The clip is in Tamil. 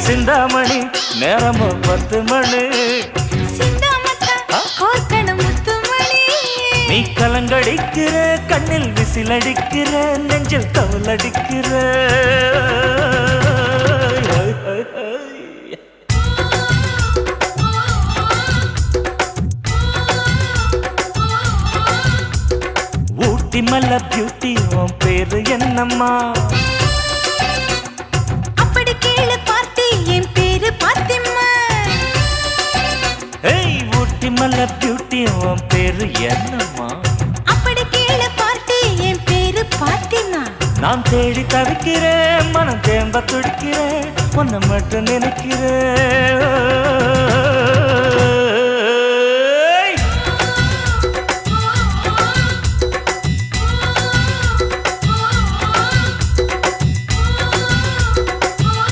சிந்தாமணி நேரமோ 10 மணி நீ கலங்கடிக்கிற கண்ணில் விசிலடிக்கிற நெஞ்சில் கவலடிக்கிற ஊட்டி மல்ல பியூட்டி உன் பேரு என்னம்மா அப்படி கேளு பார்த்தி என் பேரு பாத்திம்மா ஏய் ஊட்டி மல்ல பியூட்டி உன் பேரு என்னம்மா அப்படி கேளு பார்த்தி என் பேரு பாத்திமா நான் தேடி தவிக்கிறேன் மனம் தேம்ப துடிக்கிறேன் உன்னை மட்டும் நினைக்கிறேன்